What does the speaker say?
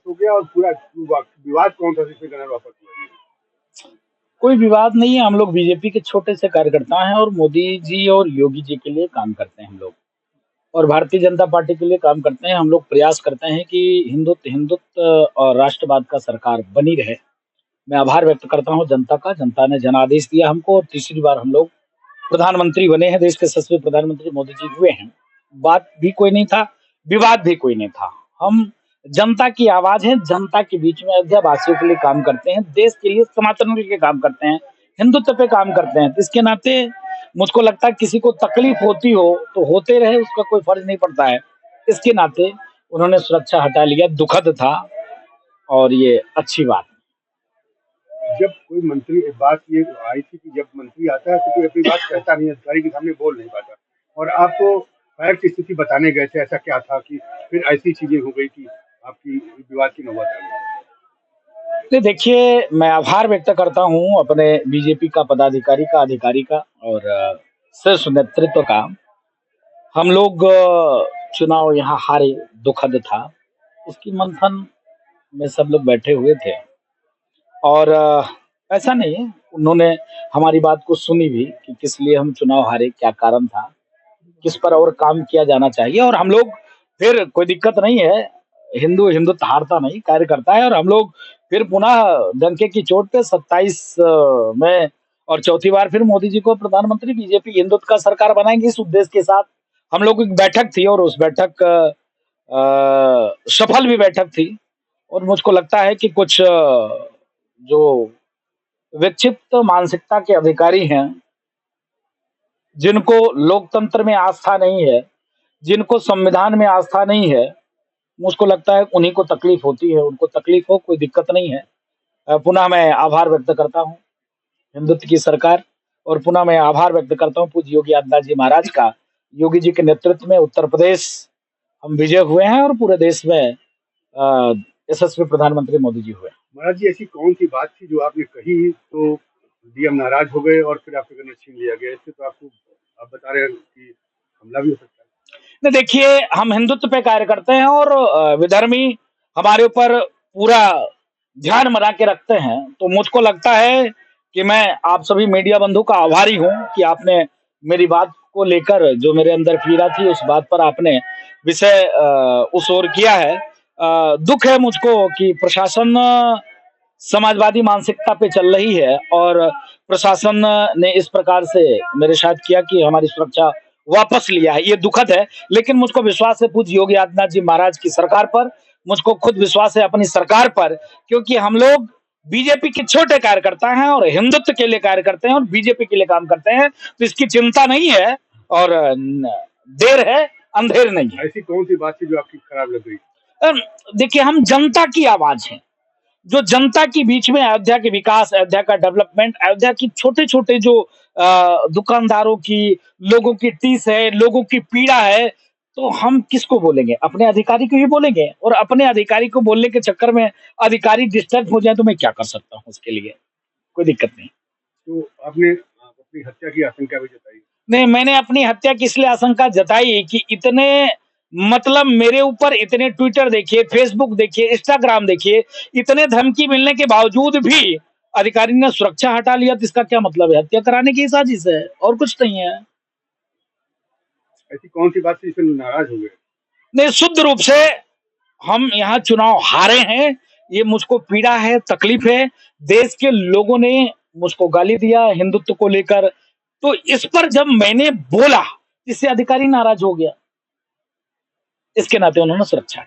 हो गया और पूरा विवाद कौन सा जिससे गनर वापस हुआ? कोई विवाद नहीं है। हम लोग बीजेपी के छोटे से कार्यकर्ता हैं और मोदी जी और योगी जी के लिए काम करते हैं हम लोग, और भारतीय जनता पार्टी के लिए काम करते हैं। हम लोग प्रयास करते हैं कि हिंदुत्व और राष्ट्रवाद का सरकार बनी रहे। मैं आभार व्यक्त करता हूं जनता का। जनता ने जनादेश दिया हमको और तीसरी बार हम लोग प्रधानमंत्री बने हैं। देश के 7वें प्रधानमंत्री मोदी जी हुए हैं। बात भी कोई नहीं था, विवाद भी कोई नहीं था। हम जनता की आवाज है, जनता के बीच में अयोध्या वासियों के लिए काम करते हैं, देश के लिए, सनातन के लिए काम करते हैं, हिंदुत्व पे काम करते हैं। तो इसके नाते मुझको लगता है किसी को तकलीफ होती हो तो होते रहे, उसका कोई फर्ज नहीं पड़ता है। इसके नाते उन्होंने सुरक्षा हटा लिया, दुखद था और ये अच्छी बात। जब कोई मंत्री, एक बात ये आई थी कि जब मंत्री आता है तो कोई अपनी बात कहता नहीं, अधिकारी के सामने बोल नहीं पाता, और आप तो फायर की स्थिति बताने गए थे, ऐसा क्या था कि फिर ऐसी चीजें हो गई कि आपकी विवाद की नौबत आ गई? तो देखिए, मैं आभार व्यक्त करता हूँ अपने बीजेपी का पदाधिकारी का, अधिकारी का और शीर्ष नेतृत्व का। हम लोग चुनाव यहाँ हारे, दुखद था। उसकी मंथन में सब लोग बैठे हुए थे और ऐसा नहीं है, उन्होंने हमारी बात को सुनी भी कि किस लिए हम चुनाव हारे, क्या कारण था, किस पर और काम किया जाना चाहिए। और हम लोग फिर, कोई दिक्कत नहीं है, हिंदुत्व हारता नहीं, कार्य करता है। और हम लोग फिर पुनः डंके की चोट पे 27 में और चौथी बार फिर मोदी जी को प्रधानमंत्री, बीजेपी हिंदुत्व का सरकार बनाएंगे, इस उद्देश्य के साथ हम लोग की बैठक थी और उस बैठक सफल भी बैठक थी। और मुझको लगता है कि कुछ जो विक्षिप्त मानसिकता के अधिकारी हैं, जिनको लोकतंत्र में आस्था नहीं है, जिनको संविधान में आस्था नहीं है, मुझको लगता है उन्हीं को तकलीफ होती है। उनको तकलीफ हो, कोई दिक्कत नहीं है। पुनः मैं आभार व्यक्त करता हूँ हिंदुत्व की सरकार, और पुनः मैं आभार व्यक्त करता हूँ पूज्य योगी आदित्यनाथ जी महाराज का। योगी जी के नेतृत्व में उत्तर प्रदेश हम विजय हुए हैं और पूरे देश में यशस्वी प्रधानमंत्री मोदी जी हुए। महाराज जी, ऐसी कौन सी बात थी जो आपने कही तो डीएम नाराज हो गए और फिर आपके गन्ना छीन लिया गया? इससे तो आपको, आप बता रहे हैं कि हमला भी हो सकता है। नहीं, देखिए, हम हिंदुत्व पे कार्य करते हैं और विधर्मी हमारे ऊपर पूरा ध्यान बना के रखते हैं। तो मुझको लगता है कि मैं आप सभी मीडिया बंधु का आभारी हूं कि आपने मेरी बात को लेकर, जो मेरे अंदर पीड़ा थी, उस बात पर आपने विषय उस ओर किया है। दुख है मुझको कि प्रशासन समाजवादी मानसिकता पे चल रही है और प्रशासन ने इस प्रकार से मेरे साथ किया कि हमारी सुरक्षा वापस लिया है। ये दुखद है, लेकिन मुझको विश्वास है पूज्य योगी आदित्यनाथ जी महाराज की सरकार पर, मुझको खुद विश्वास है अपनी सरकार पर, क्योंकि हम लोग बीजेपी के छोटे कार्यकर्ता हैं और हिंदुत्व के लिए कार्य करते हैं और बीजेपी के लिए काम करते हैं। तो इसकी चिंता नहीं है और देर है, अंधेर नहीं है। ऐसी कौन सी बात थी जो आपकी खराब लग गई? देखिए, हम जनता की आवाज हैं, जो जनता के बीच में अयोध्या के विकास, अयोध्या का डेवलपमेंट, अयोध्या की छोटे-छोटे जो दुकानदारों की, लोगों की टीस है, लोगों की पीड़ा है, तो हम किसको बोलेंगे? अपने अधिकारी को ही बोलेंगे। और अपने अधिकारी को बोलने के चक्कर में अधिकारी डिस्टर्ब हो जाए तो मैं क्या कर सकता हूँ उसके लिए? कोई दिक्कत नहीं। तो आपने अपनी हत्या की आशंका भी जताई? नहीं, मैंने अपनी हत्या की इसलिए आशंका जताई कि इतने, मतलब मेरे ऊपर इतने ट्विटर देखिए, फेसबुक देखिए, इंस्टाग्राम देखिए, इतने धमकी मिलने के बावजूद भी अधिकारी ने सुरक्षा हटा लिया, तो इसका क्या मतलब है? हत्या कराने की साजिश है और कुछ नहीं है। ऐसी कौन सी बात थी जिससे नाराज हो गए? नहीं, शुद्ध रूप से हम यहाँ चुनाव हारे हैं, ये मुझको पीड़ा है, तकलीफ है। देश के लोगों ने मुझको गाली दिया हिंदुत्व को लेकर, तो इस पर जब मैंने बोला, इससे अधिकारी नाराज हो गया। इसके नाते उन्होंने सुरक्षा